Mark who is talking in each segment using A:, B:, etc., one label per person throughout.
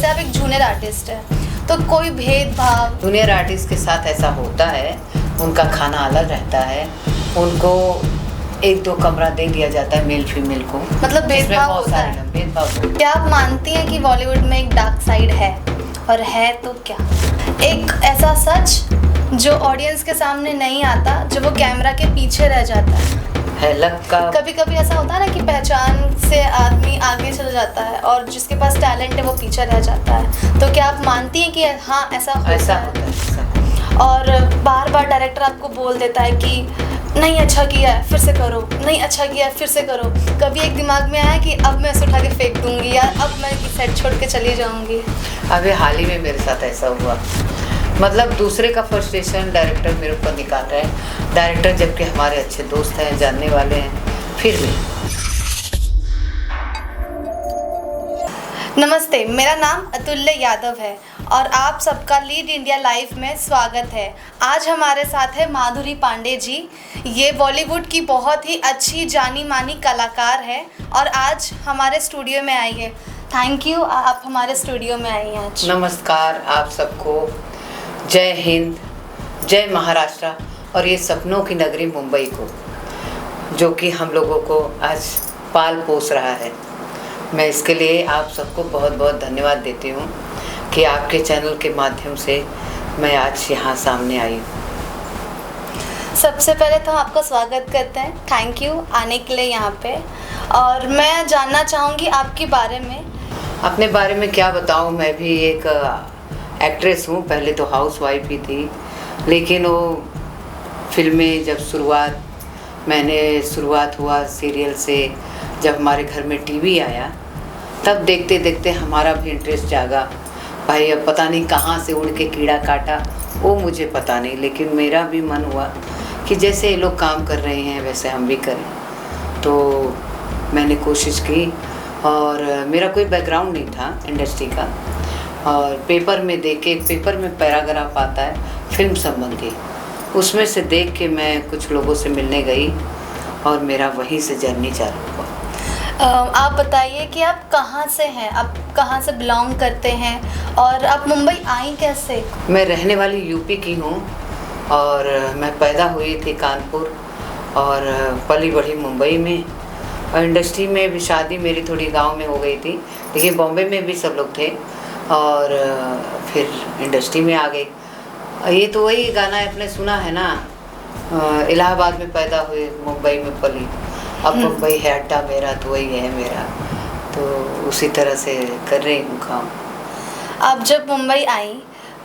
A: जैसे आप एक जूनियर आर्टिस्ट है तो कोई भेदभाव?
B: जूनियर आर्टिस्ट के साथ ऐसा होता है, उनका खाना अलग रहता है, उनको 1-2 कमरा दे दिया जाता है मेल फीमेल को,
A: मतलब भेदभाव होता है।
B: भेदभाव।
A: क्या आप मानती हैं कि बॉलीवुड में एक डार्क साइड है, और है तो क्या? एक ऐसा सच जो ऑडियंस के सामने नहीं आता, जो वो कैमरा के पीछे रह जाता है
B: लक का।
A: कभी कभी ऐसा होता है ना कि पहचान से आदमी आगे चला जाता है और जिसके पास टैलेंट है वो पीछे रह जाता है, तो क्या आप मानती हैं कि हाँ ऐसा होता है? और बार बार डायरेक्टर आपको बोल देता है कि नहीं अच्छा किया है फिर से करो, नहीं अच्छा किया है फिर से करो, कभी एक दिमाग में आया कि अब मैं इसे उठा के फेंक दूंगी या अब मैं सेट छोड़ के चली जाऊंगी?
B: अभी हाल ही में मेरे साथ ऐसा हुआ, मतलब दूसरे का फ्रस्ट्रेशन डायरेक्टर मेरे ऊपर निकाल रहा है, डायरेक्टर जबकि हमारे अच्छे दोस्त हैं, जानने वाले हैं, फिर भी।
A: नमस्ते, मेरा नाम अतुल्य यादव है और आप सबका लीड इंडिया लाइव में स्वागत है। आज हमारे साथ है माधुरी पांडे जी। ये बॉलीवुड की बहुत ही अच्छी जानी मानी कलाकार है और आज हमारे स्टूडियो में आई है। थैंक यू, आप हमारे स्टूडियो में आई हैं आज।
B: नमस्कार आप सबको, जय हिंद, जय महाराष्ट्र और ये सपनों की नगरी मुंबई को, जो कि हम लोगों को आज पाल पोस रहा है। मैं इसके लिए आप सबको बहुत बहुत धन्यवाद देती हूँ कि आपके चैनल के माध्यम से मैं आज यहाँ सामने आई हूँ।
A: सबसे पहले तो आपका स्वागत करते हैं, थैंक यू आने के लिए यहाँ पे। और मैं जानना चाहूँगी आपके बारे में।
B: अपने बारे में क्या बताऊँ, मैं भी एक एक्ट्रेस हूँ, पहले तो हाउस वाइफ ही थी, लेकिन वो फिल्में जब शुरुआत हुआ सीरियल से, जब हमारे घर में टीवी आया तब देखते देखते हमारा भी इंटरेस्ट जागा। भाई अब पता नहीं कहाँ से उड़ के कीड़ा काटा, वो मुझे पता नहीं, लेकिन मेरा भी मन हुआ कि जैसे ये लोग काम कर रहे हैं वैसे हम भी करें। तो मैंने कोशिश की और मेरा कोई बैकग्राउंड नहीं था इंडस्ट्री का, और पेपर में पेपर में पैराग्राफ आता है फिल्म संबंधी, उसमें से देख के मैं कुछ लोगों से मिलने गई और मेरा वहीं से जर्नी चालू हुआ।
A: आप बताइए कि आप कहाँ से हैं, आप कहाँ से बिलोंग करते हैं और आप मुंबई आई कैसे?
B: मैं रहने वाली यूपी की हूँ और मैं पैदा हुई थी कानपुर और पली बढ़ी मुंबई में, और इंडस्ट्री में भी शादी मेरी थोड़ी गांव में हो गई थी, लेकिन बॉम्बे में भी सब लोग थे और फिर इंडस्ट्री में आ गई। ये तो वही गाना आपने सुना है ना, इलाहाबाद में पैदा हुई मुंबई में पली, अब मुंबई है अड्डा मेरा तो वही है मेरा, तो उसी तरह से कर रही हूँ काम।
A: आप जब मुंबई आई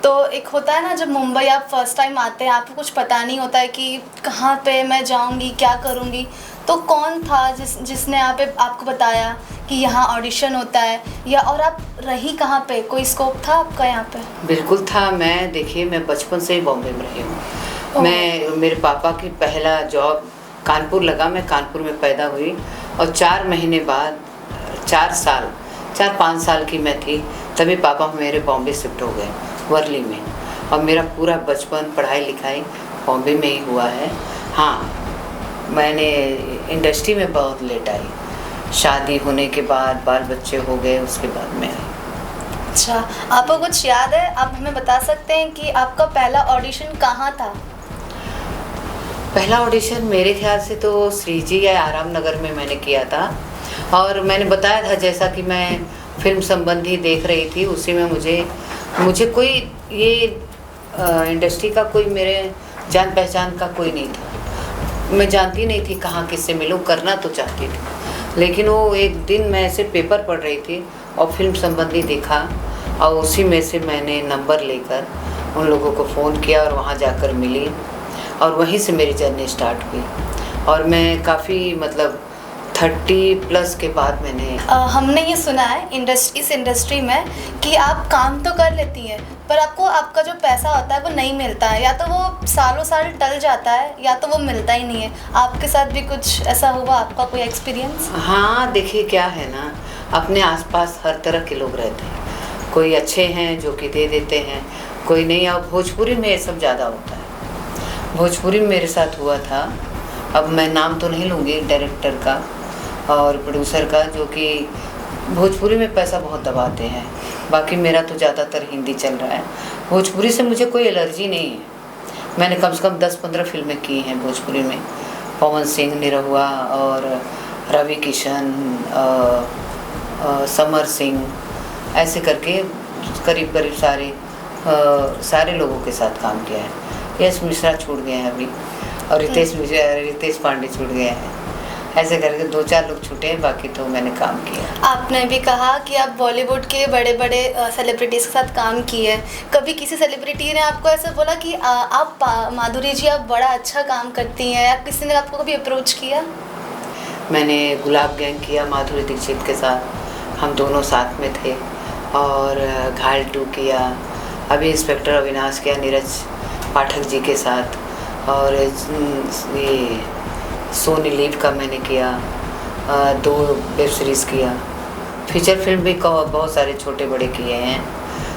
A: तो एक होता है ना, जब मुंबई आप फर्स्ट टाइम आते हैं आपको कुछ पता नहीं होता है कि कहाँ पे मैं जाऊँगी, क्या करूँगी, तो कौन था जिसने आपको बताया कि यहाँ ऑडिशन होता है, या और आप रही कहाँ पे, कोई स्कोप था आपका यहाँ पे?
B: बिल्कुल था। मैं बचपन से ही बॉम्बे में रही हूँ। मेरे पापा की पहला जॉब कानपुर लगा, मैं कानपुर में पैदा हुई और 4 महीने बाद 4-5 साल की मैं थी तभी पापा मेरे बॉम्बे शिफ्ट हो गए वर्ली में, और मेरा पूरा बचपन पढ़ाई लिखाई बॉम्बे में ही हुआ है। हाँ, मैंने इंडस्ट्री में बहुत लेट आई, शादी होने के बाद बाल बच्चे हो गए, उसके बाद मैं आई।
A: अच्छा, आपको कुछ याद है, आप हमें बता सकते हैं कि आपका पहला ऑडिशन कहाँ था?
B: पहला ऑडिशन मेरे ख्याल से तो श्री जी या आराम नगर में मैंने किया था, और मैंने बताया था जैसा कि मैं फिल्म संबंधी देख रही थी, उसी में मुझे कोई ये इंडस्ट्री का कोई मेरे जान पहचान का कोई नहीं था, मैं जानती नहीं थी कहाँ किससे मिलूँ, करना तो चाहती थी, लेकिन वो एक दिन मैं ऐसे पेपर पढ़ रही थी और फिल्म संबंधी देखा और उसी में से मैंने नंबर लेकर उन लोगों को फ़ोन किया और वहाँ जाकर मिली और वहीं से मेरी जर्नी स्टार्ट हुई। और मैं काफ़ी मतलब 30+ के बाद मैंने
A: हमने ये सुना है इस इंडस्ट्री में कि आप काम तो कर लेती हैं पर आपका जो पैसा होता है वो नहीं मिलता है, या तो वो सालों साल टल जाता है या तो वो मिलता ही नहीं है। आपके साथ भी कुछ ऐसा हुआ, आपका कोई एक्सपीरियंस?
B: हाँ, देखिए क्या है ना, अपने आसपास हर तरह के लोग रहते हैं, कोई अच्छे हैं जो कि दे देते हैं, कोई नहीं। और भोजपुरी में ये सब ज़्यादा होता है। भोजपुरी में मेरे साथ हुआ था, अब मैं नाम तो नहीं लूँगी डायरेक्टर का और प्रोड्यूसर का, जो कि भोजपुरी में पैसा बहुत दबाते हैं, बाकी मेरा तो ज़्यादातर हिंदी चल रहा है। भोजपुरी से मुझे कोई एलर्जी नहीं है। मैंने कम से कम 10-15 फिल्में की हैं भोजपुरी में। पवन सिंह, निरहुआ और रवि किशन, समर सिंह, ऐसे करके करीब करीब सारे लोगों के साथ काम किया है। यश मिश्रा छूट गए हैं अभी, और रितेश पांडे छूट गए हैं। ऐसे करके 2-4 लोग छूटे हैं, बाकी तो मैंने काम किया।
A: आपने भी कहा कि आप बॉलीवुड के बड़े बड़े सेलिब्रिटीज़ के साथ काम किए हैं। कभी किसी सेलिब्रिटी ने आपको ऐसा बोला कि आप माधुरी जी आप बड़ा अच्छा काम करती हैं, या किसी ने आपको कभी अप्रोच किया?
B: मैंने गुलाब गैंग किया माधुरी दीक्षित के साथ, हम दोनों साथ में थे। और घायल 2 किया, अभी इंस्पेक्टर अविनाश किया नीरज पाठक जी के साथ। और ये सोनी लीव का मैंने किया, 2 वेब सीरीज़ किया। फीचर फिल्म भी बहुत सारे छोटे बड़े किए हैं,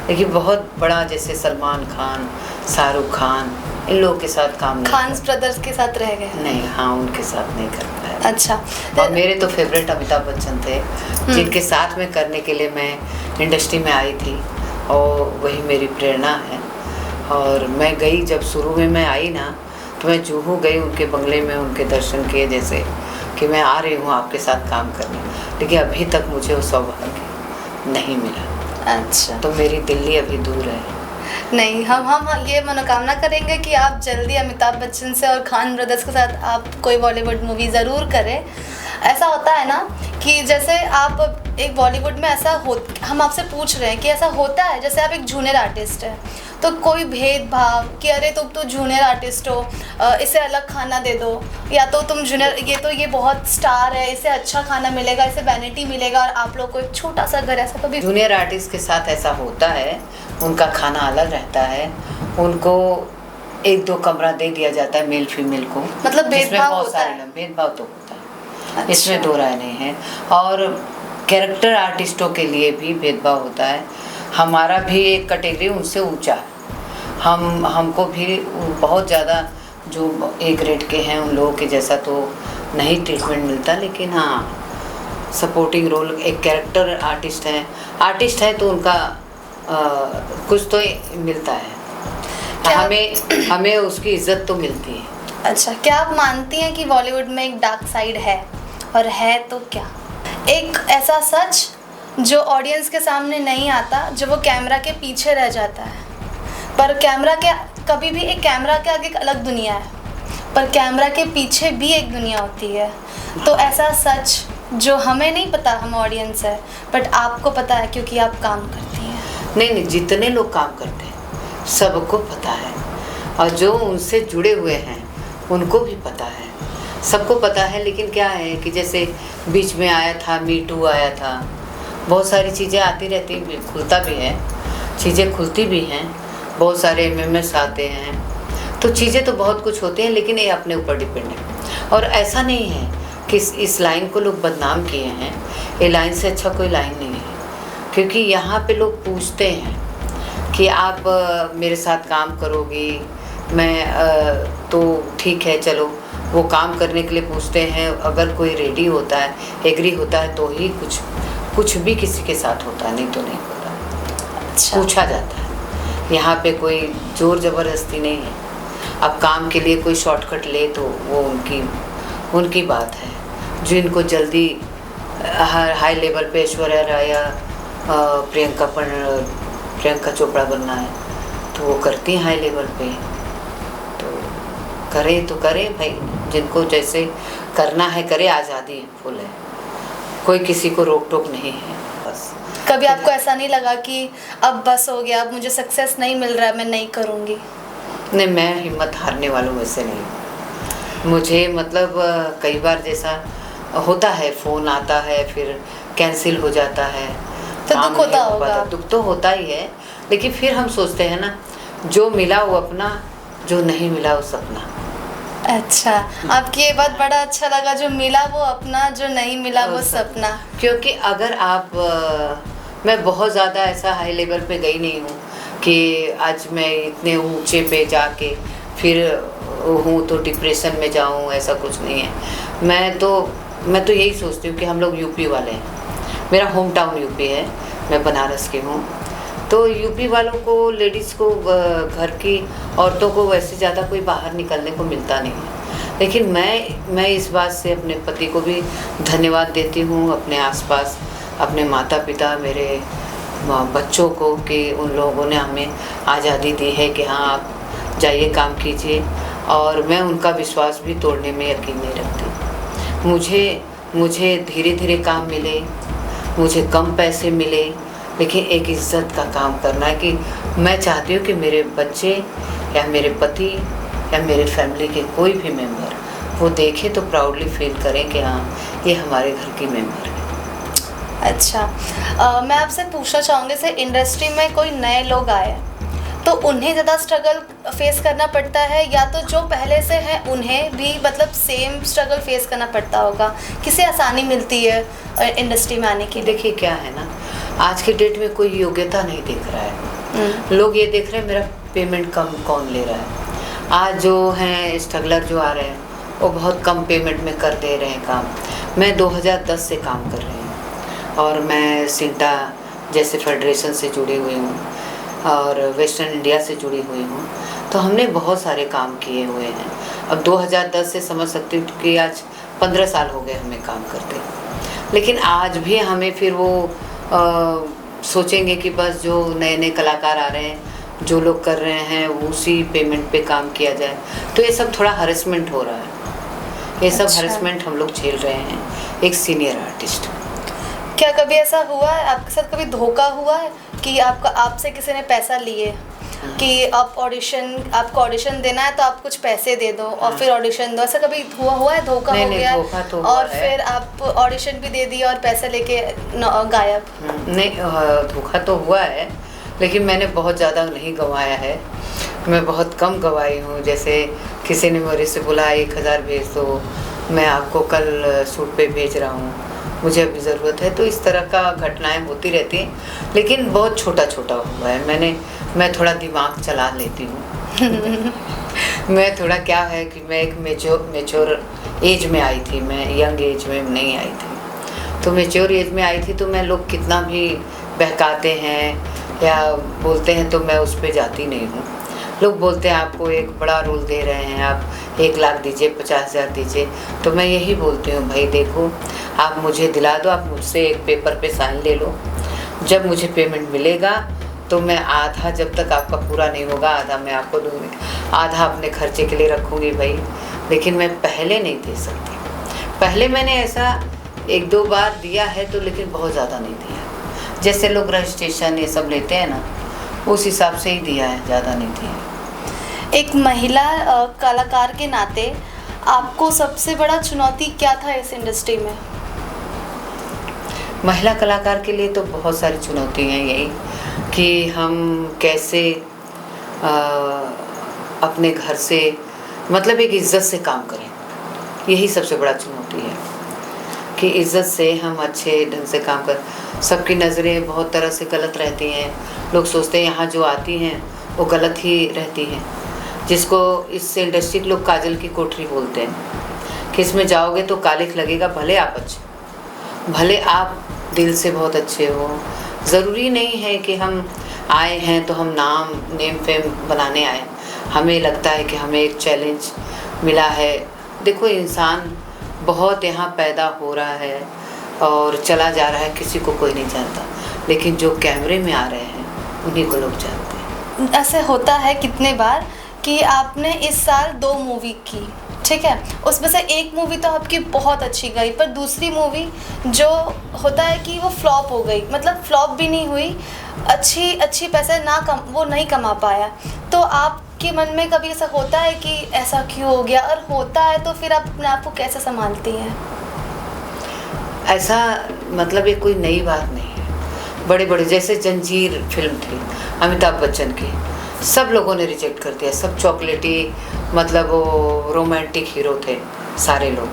B: लेकिन बहुत बड़ा जैसे सलमान खान, शाहरुख खान, इन लोगों के साथ काम नहीं।
A: खान ब्रदर्स के साथ रह गए?
B: नहीं, हाँ, उनके साथ नहीं कर पाया।
A: अच्छा।
B: और मेरे तो फेवरेट अमिताभ बच्चन थे, जिनके साथ में करने के लिए मैं इंडस्ट्री में आई थी, और वही मेरी प्रेरणा है। और मैं गई, जब शुरू में मैं आई ना, तो मैं जूहू गई उनके बंगले में, उनके दर्शन किए, जैसे कि मैं आ रही हूँ आपके साथ काम करने, लेकिन अभी तक मुझे वो सौभाग्य नहीं मिला।
A: अच्छा।
B: तो मेरी दिल्ली अभी दूर है।
A: नहीं, हम ये मनोकामना करेंगे कि आप जल्दी अमिताभ बच्चन से और खान ब्रदर्स के साथ आप कोई बॉलीवुड मूवी ज़रूर करें। ऐसा होता है ना कि जैसे आप एक बॉलीवुड में हम आपसे पूछ रहे हैं कि ऐसा होता है, जैसे आप एक जूनियर आर्टिस्ट है, तो कोई भेदभाव कि अरे तुम तो जूनियर आर्टिस्ट हो, इसे अलग खाना दे दो, या तो तुम जूनियर, ये बहुत स्टार है, इसे अच्छा खाना मिलेगा, इसे वैनिटी मिलेगा, और आप लोग को एक छोटा सा घर, ऐसा कभी?
B: जूनियर आर्टिस्ट के साथ ऐसा होता है, उनका खाना अलग रहता है, उनको 1-2 कमरा दे दिया जाता है मेल फीमेल को।
A: मतलब भेदभाव होता है?
B: भेदभाव तो होता है।
A: अच्छा।
B: इसमें 2 राय नहीं है। और कैरेक्टर आर्टिस्टों के लिए भी भेदभाव होता है। हमारा भी एक कैटेगरी उनसे ऊंचा है। हमको भी बहुत ज़्यादा जो A ग्रेड के हैं, उन लोगों के जैसा तो नहीं ट्रीटमेंट मिलता, लेकिन हाँ, सपोर्टिंग रोल, एक कैरेक्टर आर्टिस्ट है तो उनका कुछ तो मिलता है। हमें उसकी इज्जत तो मिलती है।
A: अच्छा, क्या आप मानती हैं कि बॉलीवुड में एक डार्क साइड है, और है तो क्या? एक ऐसा सच जो ऑडियंस के सामने नहीं आता, जो वो कैमरा के पीछे रह जाता है, पर कभी भी एक कैमरा के आगे एक अलग दुनिया है, पर कैमरा के पीछे भी एक दुनिया होती है। तो ऐसा सच जो हमें नहीं पता, हम ऑडियंस है, बट आपको पता है क्योंकि आप काम करती हैं।
B: नहीं, जितने लोग काम करते हैं सबको पता है, और जो उनसे जुड़े हुए हैं उनको भी पता है, सबको पता है। लेकिन क्या है कि जैसे बीच में आया था मी टू, आया था, बहुत सारी चीज़ें आती रहती, खुलता भी है, चीज़ें खुलती भी हैं, बहुत सारे MMS आते हैं, तो चीज़ें तो बहुत कुछ होती हैं, लेकिन ये अपने ऊपर डिपेंड है। और ऐसा नहीं है कि इस लाइन को लोग बदनाम किए हैं, ये लाइन से अच्छा कोई लाइन नहीं है, क्योंकि यहाँ पे लोग पूछते हैं कि आप मेरे साथ काम करोगी, मैं तो ठीक है, चलो, वो काम करने के लिए पूछते हैं। अगर कोई रेडी होता है, एग्री होता है, तो ही कुछ भी किसी के साथ होता है, नहीं तो नहीं होता।
A: अच्छा।
B: पूछा जाता है, यहाँ पे कोई जोर ज़बरदस्ती नहीं है। अब काम के लिए कोई शॉर्टकट ले तो वो उनकी बात है। जो इनको जल्दी हाई लेवल पे ऐश्वर्या राय या प्रियंका चोपड़ा बनना है, तो वो करती हैं हाई लेवल पे, तो करें भाई, जिनको जैसे करना है करे, आज़ादी फुल है, कोई किसी को रोक टोक नहीं है। बस
A: कभी आपको ऐसा नहीं लगा कि अब बस हो गया, अब मुझे सक्सेस नहीं मिल रहा है, मैं नहीं करूँगी?
B: नहीं, मैं हिम्मत हारने वालों में से नहीं। मुझे मतलब कई बार जैसा होता है, फ़ोन आता है, फिर कैंसिल हो जाता है,
A: तो दुख होता होगा?
B: दुख तो होता ही है, लेकिन फिर हम सोचते हैं ना, जो मिला वो अपना, जो नहीं मिला वो सपना।
A: अच्छा, आपकी ये बात बड़ा अच्छा लगा, जो मिला वो अपना, जो नहीं मिला वो सपना।
B: क्योंकि अगर मैं बहुत ज़्यादा ऐसा हाई लेवल पे गई नहीं हूँ कि आज मैं इतने ऊंचे पे जाके फिर हूँ तो डिप्रेशन में जाऊँ, ऐसा कुछ नहीं है। मैं तो यही सोचती हूँ कि हम लोग यूपी वाले हैं, मेरा होम टाउन यूपी है, मैं बनारस की हूँ। तो यूपी वालों को, लेडीज़ को, घर की औरतों को वैसे ज़्यादा कोई बाहर निकलने को मिलता नहीं है। लेकिन मैं इस बात से अपने पति को भी धन्यवाद देती हूँ, अपने आसपास अपने माता पिता, मेरे बच्चों को, कि उन लोगों ने हमें आज़ादी दी है कि हाँ आप जाइए काम कीजिए। और मैं उनका विश्वास भी तोड़ने में यकीन नहीं रखती। मुझे धीरे धीरे काम मिले, मुझे कम पैसे मिले, लेकिन एक इज़्ज़त का काम करना है। कि मैं चाहती हूँ कि मेरे बच्चे या मेरे पति या मेरे फैमिली के कोई भी मेंबर वो देखे तो प्राउडली फील करें कि हाँ ये हमारे घर की मेंबर है।
A: अच्छा, मैं आपसे पूछना चाहूँगी, जैसे इंडस्ट्री में कोई नए लोग आए तो उन्हें ज़्यादा स्ट्रगल फेस करना पड़ता है, या तो जो पहले से हैं उन्हें भी मतलब सेम स्ट्रगल फेस करना पड़ता होगा? किसे आसानी मिलती है इंडस्ट्री में आने की?
B: देखिए क्या है ना, आज के डेट में कोई योग्यता नहीं देख रहा है। लोग ये देख रहे हैं मेरा पेमेंट कम कौन ले रहा है। आज जो हैं स्ट्रगलर जो आ रहे हैं वो बहुत कम पेमेंट में कर दे रहे हैं काम। मैं 2010 से काम कर रही हूँ और मैं सिंटा जैसे फेडरेशन से जुड़ी हुई हूँ और वेस्टर्न इंडिया से जुड़ी हुई हूँ। तो हमने बहुत सारे काम किए हुए हैं। अब 2010 से समझ सकती हूँ कि आज 15 साल हो गए हमें काम करते। लेकिन आज भी हमें फिर वो सोचेंगे कि बस जो नए नए कलाकार आ रहे हैं, जो लोग कर रहे हैं उसी पेमेंट पे काम किया जाए। तो ये सब थोड़ा हरेसमेंट हो रहा है। ये सब हरेसमेंट हम लोग झेल रहे हैं एक सीनियर आर्टिस्ट।
A: क्या कभी ऐसा हुआ है आपके साथ, कभी धोखा हुआ है कि आपसे किसी ने पैसा लिए कि आपको ऑडिशन देना है तो आप कुछ पैसे दे दो और फिर ऑडिशन दो? ऐसा कभी हुआ है, धोखा हो गया
B: धोखा तो
A: और फिर आप ऑडिशन भी दे दिया और पैसे लेके गायब?
B: नहीं, धोखा तो हुआ है, लेकिन मैंने बहुत ज़्यादा नहीं गंवाया है। मैं बहुत कम गंवाई हूँ। जैसे किसी ने मेरे से बोला 1000 भेज दो, मैं आपको कल सूट पे भेज रहा हूँ, मुझे अभी ज़रूरत है। तो इस तरह का घटनाएं होती रहती हैं, लेकिन बहुत छोटा छोटा हुआ है। मैं थोड़ा दिमाग चला लेती हूँ। मैं थोड़ा क्या है कि मैं एक मेच्योर एज में आई थी, मैं यंग एज में नहीं आई थी। तो मेच्योर एज में आई थी तो मैं लोग कितना भी बहकाते हैं या बोलते हैं तो मैं उस पर जाती नहीं हूँ। लोग बोलते हैं आपको एक बड़ा रोल दे रहे हैं, आप 1 लाख दीजिए, 50,000 दीजिए। तो मैं यही बोलती हूँ, भाई देखो आप मुझे दिला दो, आप मुझसे एक पेपर पे साइन ले लो। जब मुझे पेमेंट मिलेगा तो मैं आधा, जब तक आपका पूरा नहीं होगा आधा मैं आपको दूँगी, आधा अपने खर्चे के लिए रखूँगी भाई। लेकिन मैं पहले नहीं दे सकती। पहले मैंने ऐसा 1-2 बार दिया है तो, लेकिन बहुत ज़्यादा नहीं दिया। जैसे लोग रजिस्ट्रेशन ये सब लेते हैं ना, उस हिसाब से ही दिया है, ज़्यादा नहीं दिया।
A: एक महिला कलाकार के नाते आपको सबसे बड़ा चुनौती क्या था इस इंडस्ट्री में?
B: महिला कलाकार के लिए तो बहुत सारी चुनौती हैं, यही कि हम कैसे अपने घर से मतलब एक इज़्ज़त से काम करें। यही सबसे बड़ा चुनौती है कि इज़्ज़त से हम अच्छे ढंग से काम कर। सबकी नज़रें बहुत तरह से गलत रहती हैं। लोग सोचते हैं यहाँ जो आती हैं वो गलत ही रहती हैं, जिसको इस इंडस्ट्री के लोग काजल की कोठरी बोलते हैं कि इसमें जाओगे तो कालिख लगेगा। भले आप अच्छे, भले आप दिल से बहुत अच्छे हो, ज़रूरी नहीं है कि हम आए हैं तो हम नेम फेम बनाने आए। हमें लगता है कि हमें एक चैलेंज मिला है। देखो इंसान बहुत यहाँ पैदा हो रहा है और चला जा रहा है, किसी को कोई नहीं जानता, लेकिन जो कैमरे में आ रहे हैं उन्हीं को लोग जानते हैं।
A: ऐसे होता है कितने बार कि आपने इस साल 2 मूवी की, ठीक है, उसमें से एक मूवी तो आपकी बहुत अच्छी गई, पर दूसरी मूवी जो होता है कि वो फ्लॉप हो गई, मतलब फ्लॉप भी नहीं हुई, अच्छी पैसे वो नहीं कमा पाया। तो आपके मन में कभी ऐसा होता है कि ऐसा क्यों हो गया, और होता है तो फिर आप अपने आप को कैसे संभालती हैं?
B: ऐसा मतलब ये कोई नई बात नहीं है। बड़े जैसे जंजीर फिल्म थी अमिताभ बच्चन की, सब लोगों ने रिजेक्ट कर दिया। सब चॉकलेटी मतलब वो रोमांटिक हीरो थे सारे लोग।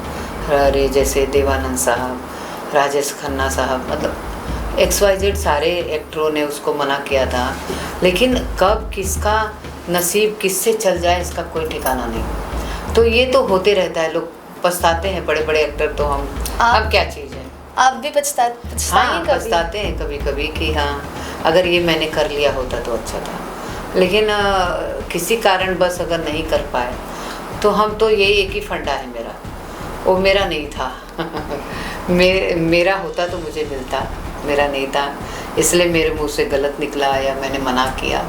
B: अरे जैसे देवानंद साहब, राजेश खन्ना साहब, मतलब XYZ सारे एक्टरों ने उसको मना किया था। लेकिन कब किसका नसीब किससे चल जाए इसका कोई ठिकाना नहीं। तो ये तो होते रहता है, लोग पछताते हैं बड़े एक्टर। तो हम क्या चीज़ है।
A: आप भी पछताएंगे
B: हाँ,
A: कभी?
B: पछताते हैं कभी कभी कि हाँ अगर ये मैंने कर लिया होता तो अच्छा था, लेकिन किसी कारण बस अगर नहीं कर पाए तो हम तो यही एक ही फंडा है मेरा, वो मेरा नहीं था मेरा होता तो मुझे मिलता, मेरा नहीं था इसलिए मेरे मुंह से गलत निकला या मैंने मना किया,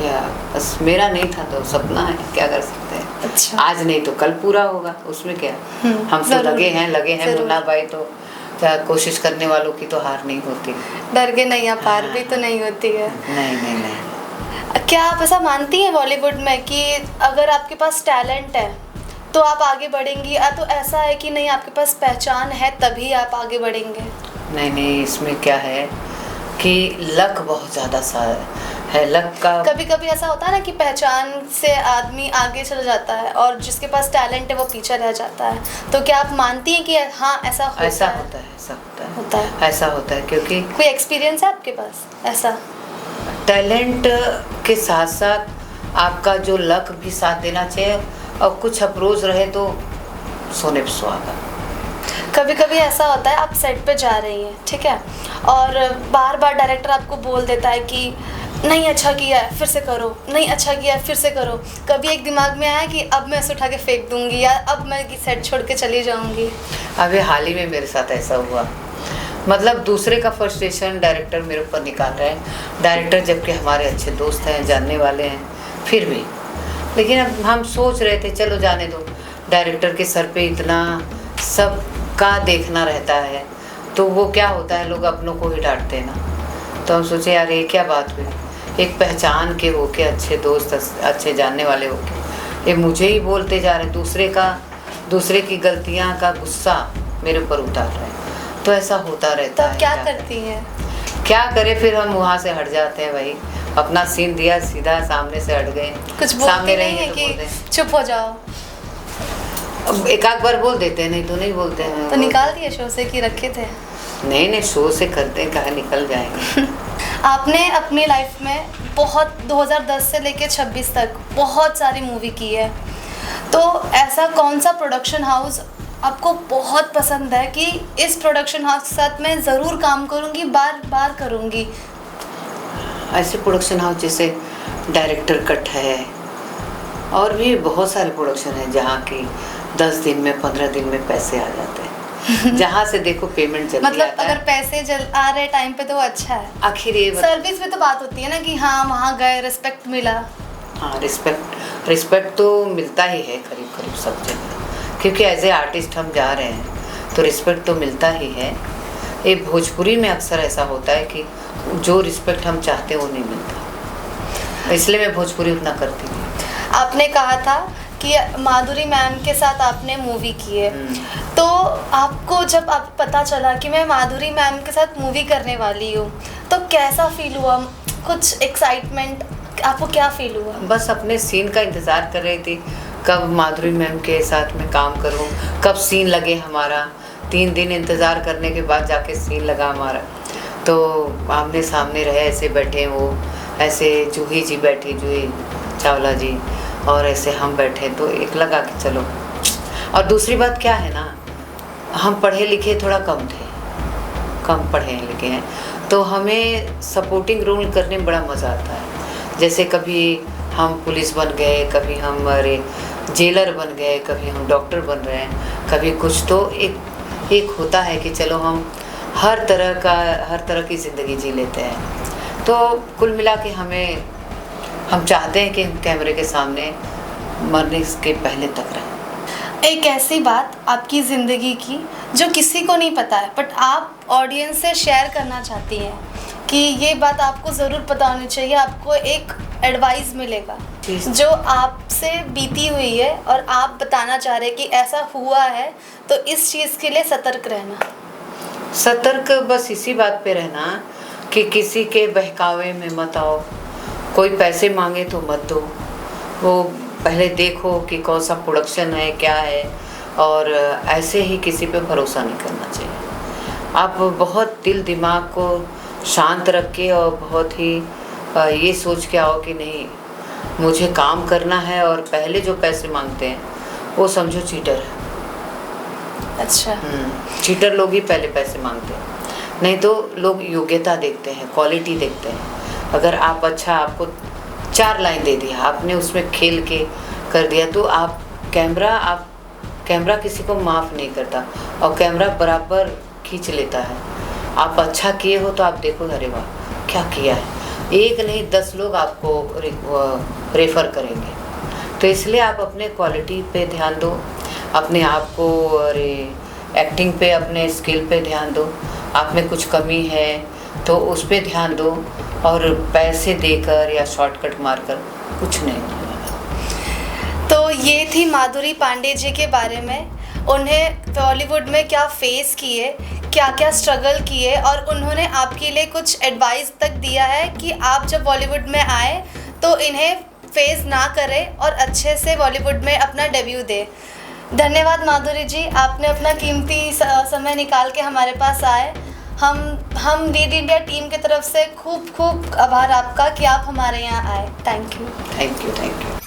B: या बस मेरा नहीं था तो सपना है, क्या कर सकते हैं।
A: अच्छा।
B: आज नहीं तो कल पूरा होगा, उसमें क्या। हम तो
A: जरूर,
B: लगे हैं
A: जरूर।
B: मुन्ना भाई, तो कोशिश करने वालों की तो हार नहीं होती।
A: डर के नहीं पार भी तो नहीं होती है।
B: नहीं नहीं नहीं।
A: क्या आप ऐसा मानती हैं बॉलीवुड में कि अगर आपके पास टैलेंट है तो आप आगे बढ़ेंगी, या तो ऐसा है कि नहीं आपके पास पहचान है तभी आप आगे बढ़ेंगे?
B: नहीं नहीं, इसमें क्या है कि लक बहुत ज़्यादा सा है, लक का।
A: कभी कभी ऐसा होता है ना कि पहचान से आदमी आगे चला जाता है और जिसके पास टैलेंट है वो पीछे रह जाता है, तो क्या आप मानती हैं कि हाँ ऐसा होता है?
B: ऐसा होता है ऐसा होता है, क्योंकि
A: कोई एक्सपीरियंस है आपके पास ऐसा?
B: टैलेंट के साथ साथ आपका जो लक भी साथ देना चाहिए, और कुछ अप्रोच रहे तो सोने पे सुहागा।
A: कभी कभी ऐसा होता है आप सेट पे जा रही हैं, ठीक है, और बार बार डायरेक्टर आपको बोल देता है कि नहीं अच्छा किया है फिर से करो, नहीं अच्छा किया है फिर से करो। कभी एक दिमाग में आया कि अब मैं इसे उठा के फेंक दूंगी या अब मैं सेट छोड़ के चली जाऊंगी?
B: अभी हाल ही में मेरे साथ ऐसा हुआ, मतलब दूसरे का फ्रस्ट्रेशन डायरेक्टर मेरे ऊपर निकाल रहे हैं, डायरेक्टर जबकि हमारे अच्छे दोस्त हैं, जानने वाले हैं, फिर भी। लेकिन अब हम सोच रहे थे चलो जाने दो, डायरेक्टर के सर पे इतना सब का देखना रहता है, तो वो क्या होता है लोग अपनों को ही डांटते हैं ना। तो हम सोचे यार ये क्या बात हुई, एक पहचान के होके, अच्छे दोस्त, अच्छे जानने वाले होके, ये मुझे ही बोलते जा रहे हैं, दूसरे की गलतियां का गुस्सा मेरे ऊपर उतार रहे हैं। तो ऐसा होता रहता है।
A: तो क्या करती हैं?
B: क्या करें, फिर हम वहाँ से हट जाते हैं भाई, अपना सीन दिया सीधा, सामने से हट गए।
A: कुछ बोलते नहीं है कि चुप हो जाओ?
B: एक आध बार बोल देते हैं, नहीं तो नहीं बोलते हैं।
A: तो निकाल दिए शो से कि रखे थे?
B: नहीं, शो से करते हैं, कहाँ निकल जाएंगे।
A: आपने अपनी लाइफ में बहुत 2010 से लेकर 26 तक बहुत सारी मूवी की है, तो ऐसा कौन सा प्रोडक्शन हाउस आपको बहुत पसंद है कि इस प्रोडक्शन हाउस के साथ मैं ज़रूर काम करूँगी, बार बार करूँगी?
B: ऐसे प्रोडक्शन हाउस जैसे डायरेक्टर कट है, और भी बहुत सारे प्रोडक्शन हैं जहाँ की 10 दिन में 15 दिन में पैसे आ जाते हैं। जहाँ से देखो पेमेंट जल्दी
A: मतलब
B: आता
A: अगर
B: है।
A: पैसे आ रहे टाइम पे तो वो अच्छा है।
B: आखिर ये
A: सर्विस में तो बात होती है ना कि हाँ वहाँ गए, रिस्पेक्ट मिला।
B: हाँ, रिस्पेक्ट तो मिलता ही है करीब करीब सब जगह, क्योंकि एज ए आर्टिस्ट हम जा रहे हैं तो रिस्पेक्ट तो मिलता ही है। ये भोजपुरी में अक्सर ऐसा होता है कि जो रिस्पेक्ट हम चाहते हैं वो नहीं मिलता, इसलिए मैं भोजपुरी उतना करती नहीं।
A: आपने कहा था कि माधुरी मैम के साथ आपने मूवी की है, तो आपको जब आप पता चला कि मैं माधुरी मैम के साथ मूवी करने वाली हूँ तो कैसा फील हुआ? कुछ एक्साइटमेंट, आपको क्या फील हुआ?
B: बस अपने सीन का इंतज़ार कर रही थी, कब माधुरी मैम के साथ मैं काम करूँ, कब सीन लगे हमारा। 3 दिन इंतज़ार करने के बाद जाके सीन लगा हमारा, तो आमने सामने रहे, ऐसे बैठे वो, ऐसे जूही जी बैठी, जूही चावला जी, और ऐसे हम बैठे, तो एक लगा कि चलो। और दूसरी बात क्या है ना, हम पढ़े लिखे थोड़ा कम थे, कम पढ़े लिखे हैं, तो हमें सपोर्टिंग रोल करने में बड़ा मज़ा आता है। जैसे कभी हम पुलिस बन गए, कभी हम जेलर बन गए, कभी हम डॉक्टर बन रहे हैं, कभी कुछ, तो एक होता है कि चलो हम हर तरह की ज़िंदगी जी लेते हैं। तो कुल मिला के हम चाहते हैं कि हम कैमरे के सामने मरने के पहले तक रहें।
A: एक ऐसी बात आपकी ज़िंदगी की जो किसी को नहीं पता है बट आप ऑडियंस से शेयर करना चाहती हैं कि ये बात आपको ज़रूर पता होनी चाहिए, आपको एक एडवाइस मिलेगा जो आपसे बीती हुई है और आप बताना चाह रहे हैं कि ऐसा हुआ है, तो इस चीज़ के लिए सतर्क रहना।
B: सतर्क बस इसी बात पे रहना कि किसी के बहकावे में मत आओ, कोई पैसे मांगे तो मत दो, वो पहले देखो कि कौन सा प्रोडक्शन है, क्या है, और ऐसे ही किसी पे भरोसा नहीं करना चाहिए। आप बहुत दिल दिमाग को शांत रख के और बहुत ही ये सोच के आओ कि नहीं मुझे काम करना है, और पहले जो पैसे मांगते हैं वो समझो चीटर है।
A: अच्छा।
B: चीटर लोग ही पहले पैसे मांगते हैं, नहीं तो लोग योग्यता देखते हैं, क्वालिटी देखते हैं। अगर आप अच्छा, आपको 4 लाइन दे दिया, आपने उसमें खेल के कर दिया, तो आप कैमरा किसी को माफ़ नहीं करता, और कैमरा बराबर खींच लेता है। आप अच्छा किए हो तो आप देखो, अरे वाह क्या किया है, एक नहीं 10 लोग आपको रेफ़र करेंगे। तो इसलिए आप अपने क्वालिटी पे ध्यान दो, अपने आप को और एक्टिंग पे, अपने स्किल पे ध्यान दो। आप में कुछ कमी है तो उस पे ध्यान दो, और पैसे देकर या शॉर्टकट मारकर कुछ नहीं होगा।
A: तो ये थी माधुरी पांडे जी के बारे में, उन्हें बॉलीवुड में क्या फेस किए, क्या क्या स्ट्रगल किए, और उन्होंने आपके लिए कुछ एडवाइस तक दिया है कि आप जब बॉलीवुड में आए तो इन्हें फेस ना करें और अच्छे से बॉलीवुड में अपना डेब्यू दें। धन्यवाद माधुरी जी, आपने अपना कीमती समय निकाल के हमारे पास आए। हम डीड इंडिया टीम की तरफ से खूब खूब आभार आपका कि आप हमारे यहाँ आए। Thank you.
B: Thank you.